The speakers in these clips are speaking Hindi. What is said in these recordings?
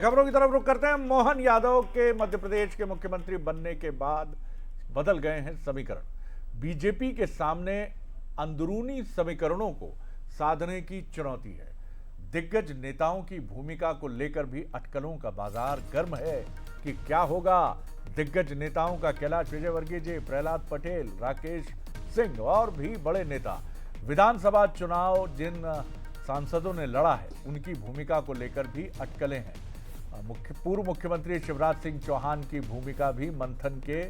खबरों की तरफ रुख करते हैं। मोहन यादव के मध्य प्रदेश के मुख्यमंत्री बनने के बाद बदल गए हैं समीकरण। बीजेपी के सामने अंदरूनी समीकरणों को साधने की चुनौती है। दिग्गज नेताओं की भूमिका को लेकर भी अटकलों का बाजार गर्म है कि क्या होगा। दिग्गज नेताओं का कैलाश विजयवर्गीय जी, प्रहलाद पटेल, राकेश सिंह और भी बड़े नेता विधानसभा चुनाव जिन सांसदों ने लड़ा है उनकी भूमिका को लेकर भी अटकलें हैं। पूर्व मुख्यमंत्री शिवराज सिंह चौहान की भूमिका भी मंथन के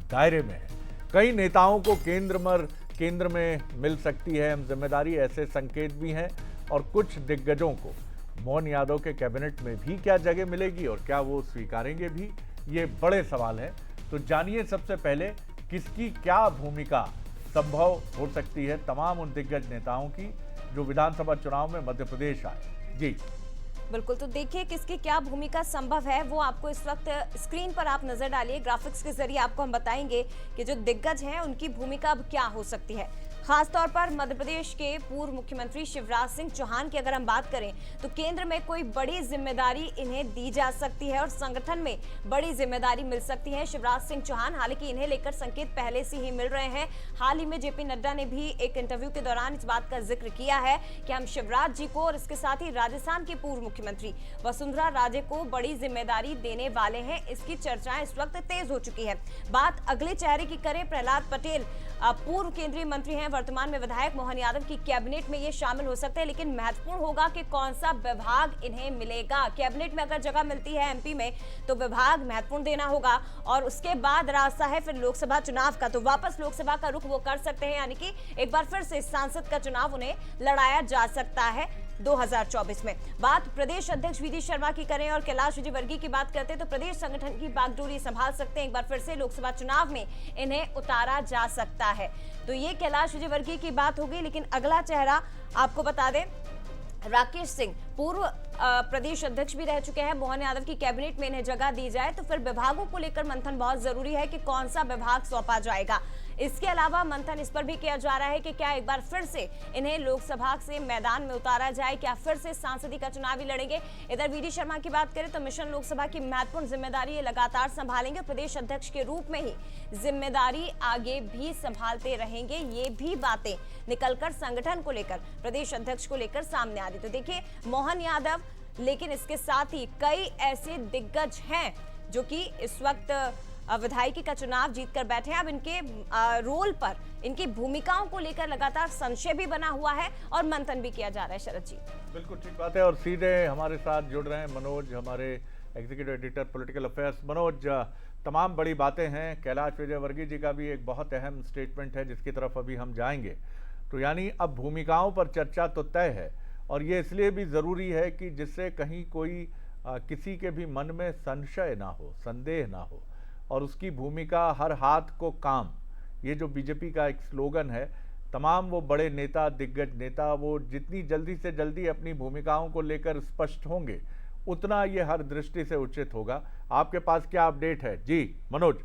दायरे में है। कई नेताओं को केंद्र में मिल सकती है अहम जिम्मेदारी, ऐसे संकेत भी हैं। और कुछ दिग्गजों को मोहन यादव के कैबिनेट में भी क्या जगह मिलेगी और क्या वो स्वीकारेंगे भी, ये बड़े सवाल हैं। तो जानिए सबसे पहले किसकी क्या भूमिका संभव हो सकती है तमाम उन दिग्गज नेताओं की जो विधानसभा चुनाव में मध्य प्रदेश आए। जी बिल्कुल, तो देखिए किसकी क्या भूमिका संभव है वो आपको इस वक्त स्क्रीन पर आप नजर डालिए। ग्राफिक्स के जरिए आपको हम बताएंगे कि जो दिग्गज हैं उनकी भूमिका अब क्या हो सकती है। खासतौर पर मध्य प्रदेश के पूर्व मुख्यमंत्री शिवराज सिंह चौहान की अगर हम बात करें तो केंद्र में कोई बड़ी जिम्मेदारी इन्हें दी जा सकती है और संगठन में बड़ी जिम्मेदारी मिल सकती है। शिवराज सिंह चौहान, हालांकि इन्हें लेकर संकेत पहले से ही मिल रहे हैं। हाल ही में जेपी नड्डा ने भी एक इंटरव्यू के दौरान इस बात का जिक्र किया है कि हम शिवराज जी को और इसके साथ ही राजस्थान के पूर्व मुख्यमंत्री वसुंधरा राजे को बड़ी जिम्मेदारी देने वाले हैं। इसकी चर्चाएं इस वक्त तेज हो चुकी है। बात अगले चेहरे की करें, प्रहलाद पटेल पूर्व केंद्रीय मंत्री हैं, वर्तमान में विधायक। मोहन यादव की कैबिनेट में ये शामिल हो सकते हैं, लेकिन महत्वपूर्ण होगा कि कौन सा विभाग इन्हें मिलेगा। कैबिनेट में अगर जगह मिलती है एमपी में तो विभाग महत्वपूर्ण देना होगा और उसके बाद रास्ता है फिर लोकसभा चुनाव का, तो वापस लोकसभा का रुख वो कर सकते हैं, यानी कि एक बार फिर से सांसद का चुनाव उन्हें लड़ाया जा सकता है 2024 में। बात प्रदेश अध्यक्ष वी डी शर्मा की करें और कैलाश विजयवर्गीय की बात करते हैं तो प्रदेश संगठन की बागडोरी संभाल सकते हैं। एक बार फिर से लोकसभा चुनाव में इन्हें उतारा जा सकता है। तो ये कैलाश विजयवर्गीय की बात होगी, लेकिन अगला चेहरा आपको बता दें, राकेश सिंह पूर्व प्रदेश अध्यक्ष भी रह चुके हैं। मोहन यादव की कैबिनेट में इन्हें जगह दी जाए तो फिर विभागों को लेकर मंथन बहुत जरूरी है कि कौन सा विभाग सौंपा जाएगा। इसके अलावा मंथन इस पर भी किया जा रहा है कि क्या एक बार फिर से इन्हें लोकसभा से मैदान में उतारा जाए, क्या फिर से सांसदी का चुनाव ही लड़ेंगे। इधर वी डी शर्मा की बात करें तो मिशन लोकसभा की महत्वपूर्ण जिम्मेदारी ये लगातार संभालेंगे, प्रदेश अध्यक्ष के रूप में ही जिम्मेदारी आगे भी संभालते रहेंगे। ये भी बातें निकलकर संगठन को लेकर, प्रदेश अध्यक्ष को लेकर सामने आ रही। तो देखिए मोहन यादव, लेकिन इसके साथ ही कई ऐसे दिग्गज हैं जो कि इस वक्त विधायकी का चुनाव जीतकर बैठे हैं। अब इनके रोल पर, इनकी भूमिकाओं को लेकर लगातार संशय भी बना हुआ है और मंथन भी किया जा रहा है। शरद जी बिल्कुल ठीक बात है। और सीधे हमारे साथ जुड़ रहे हैं मनोज, हमारे executive editor political affairs. Manoj, तमाम बड़ी बातें हैं। कैलाश विजयवर्गीय जी का भी एक बहुत अहम स्टेटमेंट है जिसकी तरफ अभी हम जाएंगे। तो यानी अब भूमिकाओं पर चर्चा तो तय है और ये इसलिए भी ज़रूरी है कि जिससे कहीं कोई किसी के भी मन में संशय ना हो, संदेह ना हो, और उसकी भूमिका हर हाथ को काम, ये जो बीजेपी का एक स्लोगन है, तमाम वो बड़े नेता, दिग्गज नेता, वो जितनी जल्दी से जल्दी अपनी भूमिकाओं को लेकर स्पष्ट होंगे उतना ये हर दृष्टि से उचित होगा। आपके पास क्या अपडेट है? जी मनोज।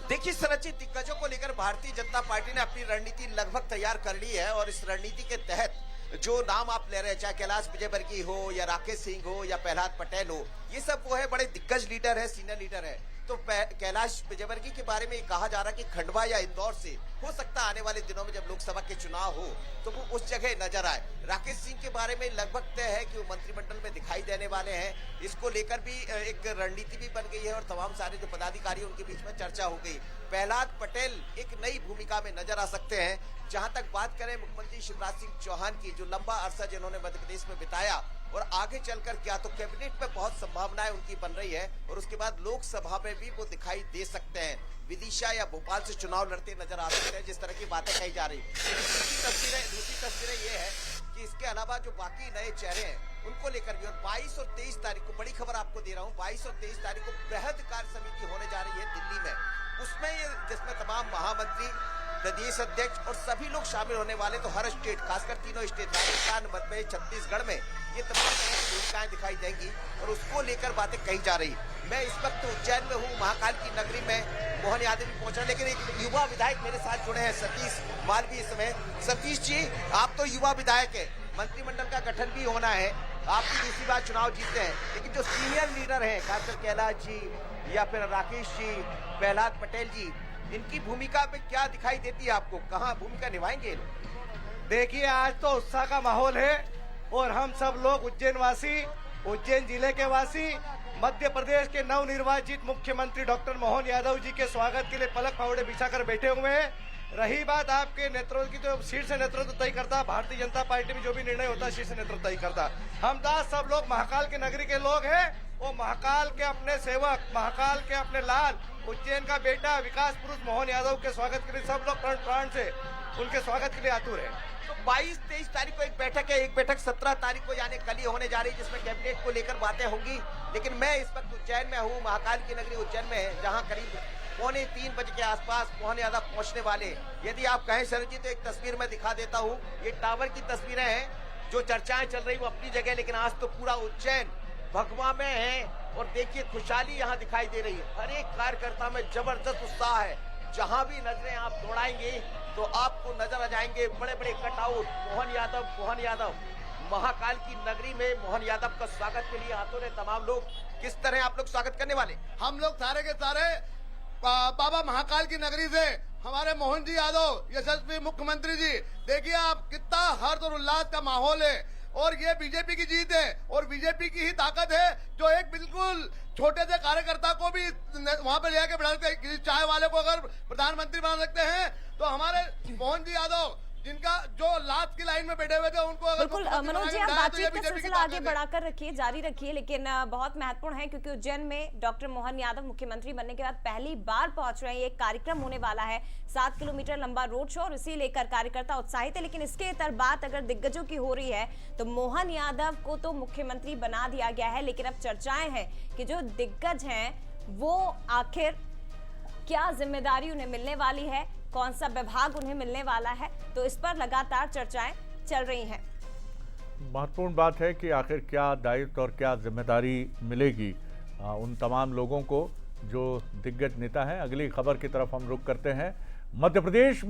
देखिए संरचित दिग्गजों को लेकर भारतीय जनता पार्टी ने अपनी रणनीति लगभग तैयार कर ली है और इस रणनीति के तहत जो नाम आप ले रहे हैं, चाहे कैलाश विजयवर्गीय हो या राकेश सिंह हो या प्रहलाद पटेल हो, ये सब वो है बड़े दिग्गज लीडर है, सीनियर लीडर है। तो कैलाश विजयवर्गीय के बारे में कहा जा रहा है कि खंडवा या इंदौर से हो सकता है आने वाले दिनों में जब लोकसभा के चुनाव हो तो वो उस जगह नजर आए। राकेश सिंह के बारे में लगभग तय है कि वो मंत्रिमंडल में दिखाई देने वाले हैं। इसको लेकर भी एक रणनीति भी बन गई है और तमाम सारे जो पदाधिकारी उनके बीच में चर्चा हो गई। प्रहलाद पटेल एक नई भूमिका में नजर आ सकते हैं। जहां तक बात करें मुख्यमंत्री शिवराज सिंह चौहान की, जो लंबा अरसा जिन्होंने मध्य प्रदेश में बिताया और आगे चलकर क्या तो कैबिनेट में बहुत संभावनाएं उनकी बन रही है और उसके बाद लोकसभा में भी वो दिखाई दे सकते हैं। विदिशा या भोपाल से चुनाव लड़ते नजर आ सकते हैं, जिस तरह की बातें कही जा रही। दूसरी तस्वीरें ये है कि इसके अलावा जो बाकी नए चेहरे हैं उनको लेकर भी, और 22 और 23 तारीख को बड़ी खबर आपको दे रहा हूँ, 22 और 23 तारीख को बृहद कार्य समिति होने जा रही है दिल्ली में। उसमें ये जिसमें तमाम महामंत्री, प्रदेश अध्यक्ष और सभी लोग शामिल होने वाले। तो हर स्टेट, खासकर तीनों स्टेट राजस्थान, मध्य छत्तीसगढ़ में ये तमाम तरह की भूमिकाएं दिखाई देंगी और उसको लेकर बातें कही जा रही। मैं इस वक्त उज्जैन में हूँ, महाकाल की नगरी में मोहन यादव भी पहुंचा, लेकिन एक युवा विधायक मेरे साथ जुड़े हैं, सतीश मालवीय इस समय। सतीश जी, आप तो युवा विधायक है, मंत्रिमंडल का गठन भी होना है, आप भी दूसरी बार चुनाव जीतते हैं, लेकिन जो सीनियर लीडर हैं, खासकर कैलाश जी या फिर राकेश जी, प्रहलाद पटेल जी, इनकी भूमिका में क्या दिखाई देती है आपको? कहाँ भूमिका निभाएंगे ये लोग? देखिए, आज तो उत्साह का माहौल है और हम सब लोग उज्जैन वासी, उज्जैन जिले के वासी, मध्य प्रदेश के नवनिर्वाचित मुख्यमंत्री डॉक्टर मोहन यादव जी के स्वागत के लिए पलक फावड़े बिछाकर बैठे हुए हैं। रही बात आपके नेतृत्व की, तो शीर्ष नेतृत्व तय करता, भारतीय जनता पार्टी में जो भी निर्णय होता है शीर्ष नेतृत्व तय करता। हम सब लोग महाकाल के नगरी के लोग हैं और महाकाल के अपने सेवक, महाकाल के अपने लाल, उज्जैन का बेटा, विकास पुरुष मोहन यादव के स्वागत के लिए सब लोग प्राण से उनके स्वागत के लिए आतुर है। तो 22-23 तारीख को एक बैठक है, एक बैठक 17 तारीख को यानी कल ही होने जा रही है, जिसमें कैबिनेट को लेकर बातें होंगी। लेकिन मैं इस वक्त उज्जैन में हूँ, महाकाल की नगरी उज्जैन में है, जहाँ करीब 2:45 के आसपास मोहन यादव पहुंचने वाले। यदि आप कहें शरद जी, तो एक तस्वीर मैं दिखा देता हूँ। ये टावर की तस्वीरें हैं, जो चर्चाएं चल रही वो अपनी जगह, लेकिन आज तो पूरा उज्जैन भगवा में है और देखिए खुशहाली यहाँ दिखाई दे रही है। हर एक कार्यकर्ता में जबरदस्त उत्साह है। जहां भी नजरें आप दौड़ाएंगे तो आपको नजर आ जाएंगे बड़े बड़े कटआउट, मोहन यादव। महाकाल की नगरी में मोहन यादव का स्वागत के लिए आतुर है तमाम लोग। किस तरह आप लोग स्वागत करने वाले? हम लोग सारे के सारे बाबा महाकाल की नगरी से हमारे मोहन जी यादव, यशस्वी मुख्यमंत्री जी, देखिए आप कितना हर्ष और उल्लास का माहौल है और ये बीजेपी की जीत है और बीजेपी की ही ताकत है, जो एक बिल्कुल छोटे से कार्यकर्ता को भी वहां पर लेके बढ़ा सकते, किसी चाय वाले को अगर प्रधानमंत्री बना सकते हैं, तो हमारे मोहन जी यादव जिनका जो लास्ट की लाइन में बैठे हुए थे उनको अगर बिल्कुल मनोज जी, आप बातचीत का सिलसिला आगे बढ़ाकर रखिए, जारी रखिए, लेकिन बहुत महत्वपूर्ण है क्योंकि उज्जैन में डॉक्टर मोहन यादव मुख्यमंत्री बनने के बाद पहली बार पहुंच रहे हैं। ये कार्यक्रम होने वाला है, 7 किलोमीटर लंबा रोड शो, और इसी लेकर कार्यकर्ता उत्साहित है। लेकिन इसके इतर बात अगर दिग्गजों की हो रही है तो मोहन यादव को तो मुख्यमंत्री बना दिया गया है, लेकिन अब चर्चाएं हैं कि जो दिग्गज हैं वो आखिर क्या जिम्मेदारी उन्हें मिलने वाली है, कौन सा विभाग उन्हें मिलने वाला है, तो इस पर लगातार चर्चाएं चल रही हैं। महत्वपूर्ण बात है कि आखिर क्या दायित्व और क्या जिम्मेदारी मिलेगी उन तमाम लोगों को जो दिग्गज नेता हैं। अगली खबर की तरफ हम रुख करते हैं। मध्य प्रदेश